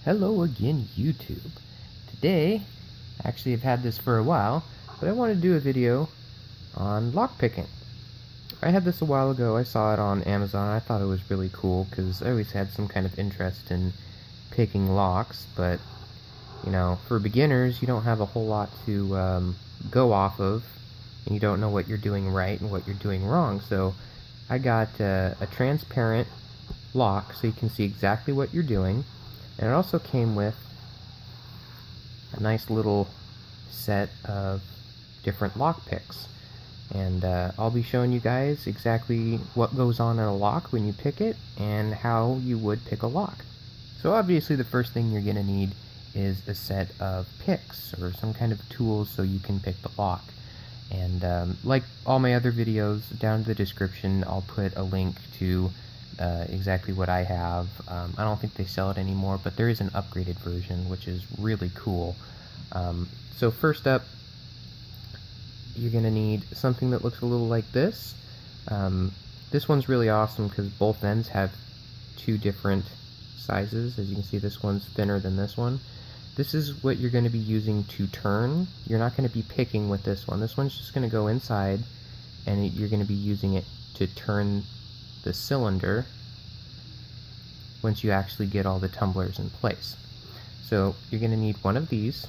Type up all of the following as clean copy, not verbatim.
Hello again, YouTube. Today, actually I've had this for a while, but I want to do a video on lockpicking. I had this a while ago. I saw it on Amazon. I thought it was really cool because I always had some kind of interest in picking locks, but you know, for beginners you don't have a whole lot to go off of, and you don't know what you're doing right and what you're doing wrong. So I got a transparent lock so you can see exactly what you're doing. And it also came with a nice little set of different lock picks. And I'll be showing you guys exactly what goes on in a lock when you pick it and how you would pick a lock. So obviously the first thing you're going to need is a set of picks or some kind of tools so you can pick the lock. And like all my other videos, down in the description I'll put a link to exactly what I have. I don't think they sell it anymore, but there is an upgraded version, which is really cool. So first up, you're going to need something that looks a little like this. This one's really awesome because both ends have two different sizes. As you can see, this one's thinner than this one. This is what you're going to be using to turn. You're not going to be picking with this one. This one's just going to go inside, and you're going to be using it to turn the cylinder once you actually get all the tumblers in place. So you're going to need one of these,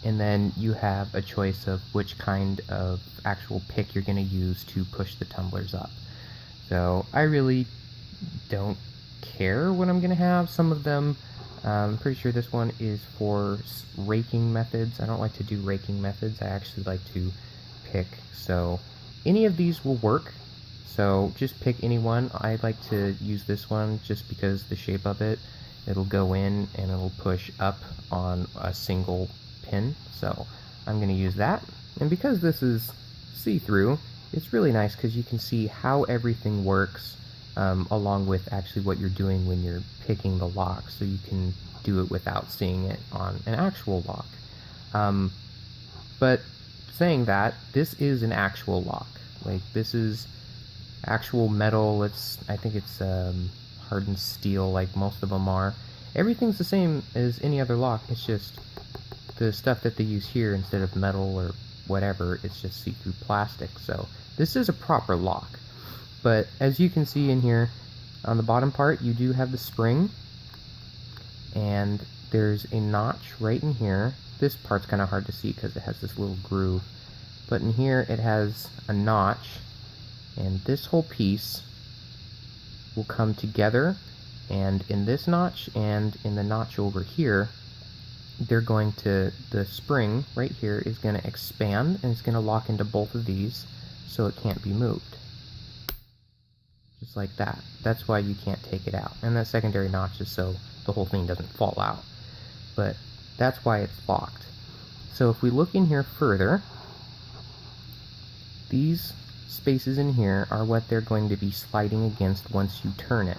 and then you have a choice of which kind of actual pick you're going to use to push the tumblers up. So I really don't care what I'm going to have. Some of them, I'm pretty sure this one is for raking methods. I don't like to do raking methods. I actually like to pick. So any of these will work. So just pick any one. I like to use this one just because the shape of it, it'll go in and it'll push up on a single pin. So I'm going to use that. And because this is see-through, it's really nice because you can see how everything works along with actually what you're doing when you're picking the lock. So you can do it without seeing it on an actual lock. But saying that, this is an actual lock. Like, this is actual metal. I think it's hardened steel, like most of them are. Everything's the same as any other lock. It's just the stuff that they use here, instead of metal or whatever, it's just see-through plastic. So this is a proper lock. But as you can see in here, on the bottom part, you do have the spring, and there's a notch right in here. This part's kind of hard to see because it has this little groove, but in here it has a notch. And this whole piece will come together, and in this notch and in the notch over here, the spring right here is going to expand, and it's going to lock into both of these so it can't be moved. Just like that. That's why you can't take it out. And that secondary notch is so the whole thing doesn't fall out. But that's why it's locked. So if we look in here further, these spaces in here are what they're going to be sliding against once you turn it.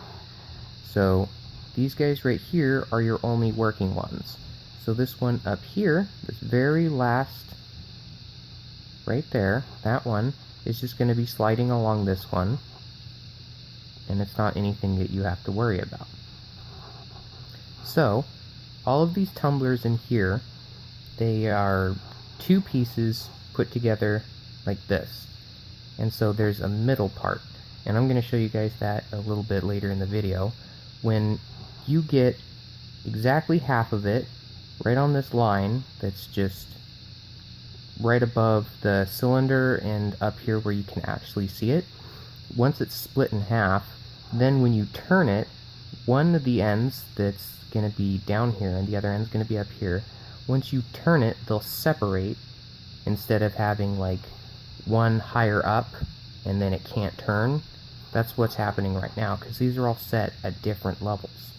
So these guys right here are your only working ones. So this one up here, this very last right there, that one is just going to be sliding along this one, and it's not anything that you have to worry about. So all of these tumblers in here, they are two pieces put together like this. And so there's a middle part, and I'm going to show you guys that a little bit later in the video. When you get exactly half of it right on this line that's just right above the cylinder and up here where you can actually see it, once it's split in half, then when you turn it, one of the ends that's going to be down here and the other end's going to be up here, once you turn it, they'll separate. Instead of having like one higher up and then it can't turn, that's what's happening right now, because these are all set at different levels.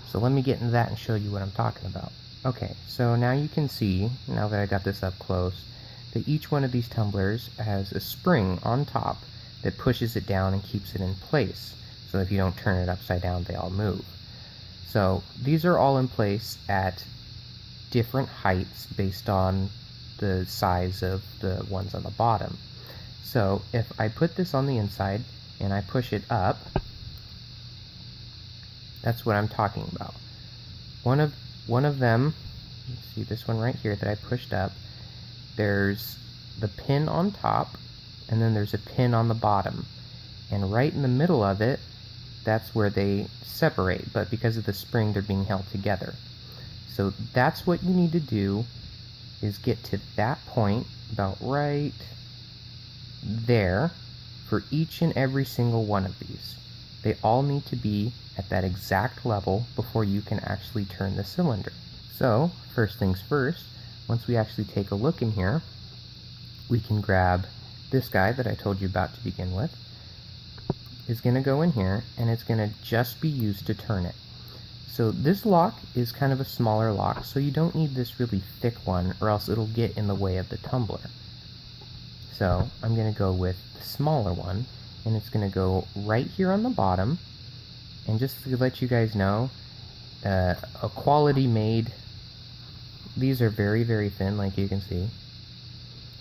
So let me get into that and show you what I'm talking about. Okay, so now you can see, now that I got this up close, that each one of these tumblers has a spring on top that pushes it down and keeps it in place. So if you don't turn it upside down, they all move. So these are all in place at different heights based on the size of the ones on the bottom. So if I put this on the inside and I push it up, that's what I'm talking about. One of them, you see this one right here that I pushed up, there's the pin on top, and then there's a pin on the bottom. And right in the middle of it, that's where they separate, but because of the spring, they're being held together. So that's what you need to do, is get to that point, about right there, for each and every single one of these. They all need to be at that exact level before you can actually turn the cylinder. So, first things first, once we actually take a look in here, we can grab this guy that I told you about to begin with. Is going to go in here, and it's going to just be used to turn it. So this lock is kind of a smaller lock, so you don't need this really thick one, or else it'll get in the way of the tumbler. So I'm going to go with the smaller one, and it's going to go right here on the bottom. And just to let you guys know, a quality made, these are very, very thin, like you can see.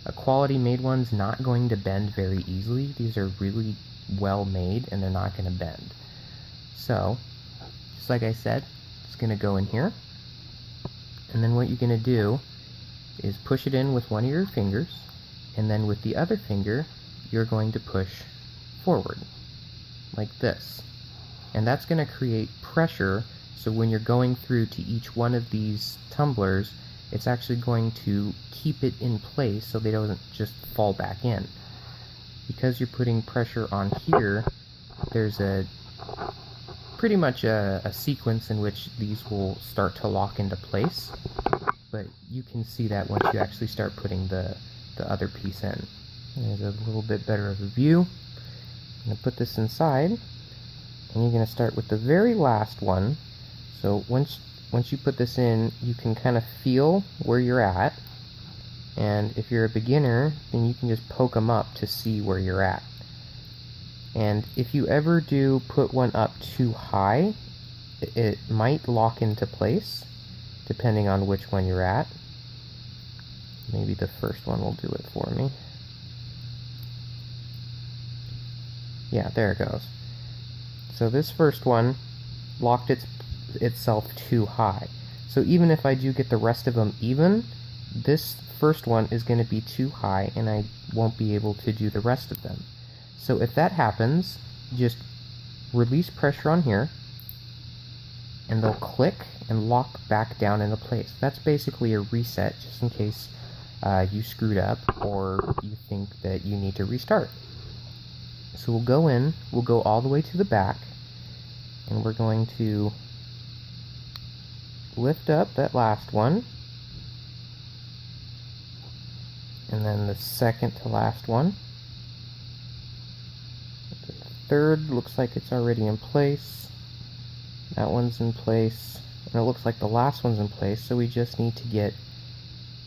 A quality made one's not going to bend very easily. These are really well made, and they're not going to bend. So, just like I said, it's going to go in here, and then what you're going to do is push it in with one of your fingers, and then with the other finger, you're going to push forward, like this. And that's going to create pressure, so when you're going through to each one of these tumblers, it's actually going to keep it in place so they don't just fall back in. Because you're putting pressure on here, there's pretty much a sequence in which these will start to lock into place, but you can see that once you actually start putting the other piece in. There's a little bit better of a view. I'm going to put this inside, and you're going to start with the very last one. So once you put this in, you can kind of feel where you're at. And if you're a beginner, then you can just poke them up to see where you're at. And if you ever do put one up too high, it might lock into place, depending on which one you're at. Maybe the first one will do it for me. Yeah, there it goes. So this first one locked itself too high. So even if I do get the rest of them even, this first one is going to be too high, and I won't be able to do the rest of them. So if that happens, just release pressure on here, and they'll click and lock back down into place. That's basically a reset, just in case you screwed up or you think that you need to restart. So we'll go in, we'll go all the way to the back, and we're going to lift up that last one, and then the second to last one. The third looks like it's already in place. That one's in place, and it looks like the last one's in place, so we just need to get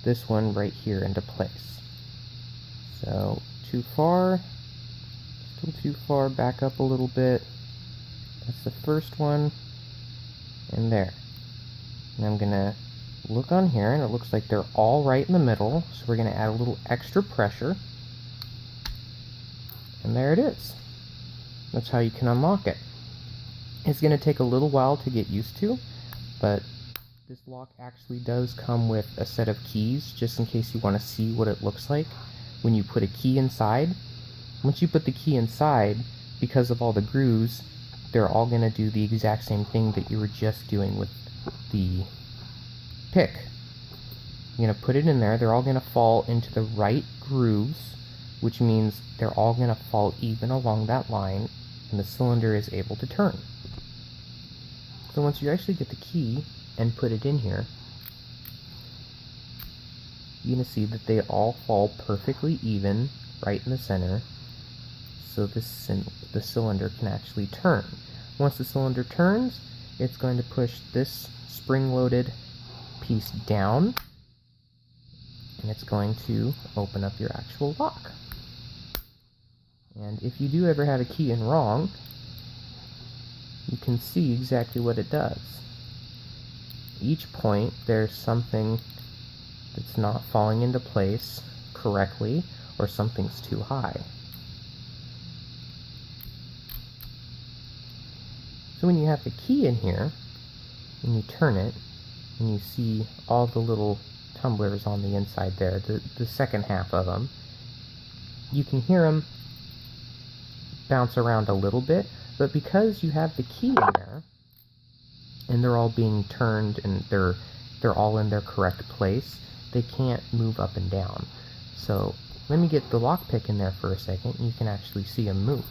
this one right here into place. So, too far, still too far, back up a little bit. That's the first one, and there. And I'm gonna look on here, and it looks like they're all right in the middle, so we're going to add a little extra pressure, and there it is. That's how you can unlock it. It's going to take a little while to get used to, but this lock actually does come with a set of keys, just in case you want to see what it looks like when you put a key inside. Once you put the key inside, because of all the grooves, they're all going to do the exact same thing that you were just doing with the pick. You're going to put it in there, they're all going to fall into the right grooves, which means they're all going to fall even along that line, and the cylinder is able to turn. So once you actually get the key and put it in here, you're going to see that they all fall perfectly even right in the center, so the cylinder can actually turn. Once the cylinder turns, it's going to push this spring-loaded piece down, and it's going to open up your actual lock. And if you do ever have a key in wrong, you can see exactly what it does. each point there's something that's not falling into place correctly, or something's too high. So when you have the key in here, and you turn it, and you see all the little tumblers on the inside there, the second half of them, you can hear them bounce around a little bit, but because you have the key in there, and they're all being turned, and they're all in their correct place, they can't move up and down. So let me get the lockpick in there for a second, and you can actually see them move.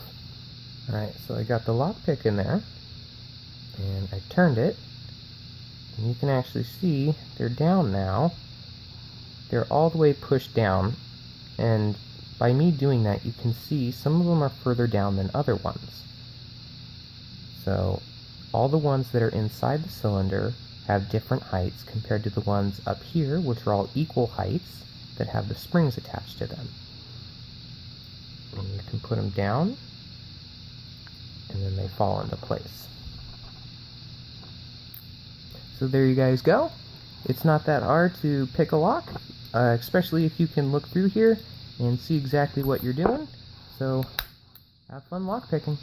Alright, so I got the lockpick in there, and I turned it, and you can actually see they're down now. They're all the way pushed down, and by me doing that, you can see some of them are further down than other ones. So all the ones that are inside the cylinder have different heights compared to the ones up here, which are all equal heights that have the springs attached to them. And you can put them down, and then they fall into place. So there you guys go. It's not that hard to pick a lock, especially if you can look through here and see exactly what you're doing. So have fun lock picking.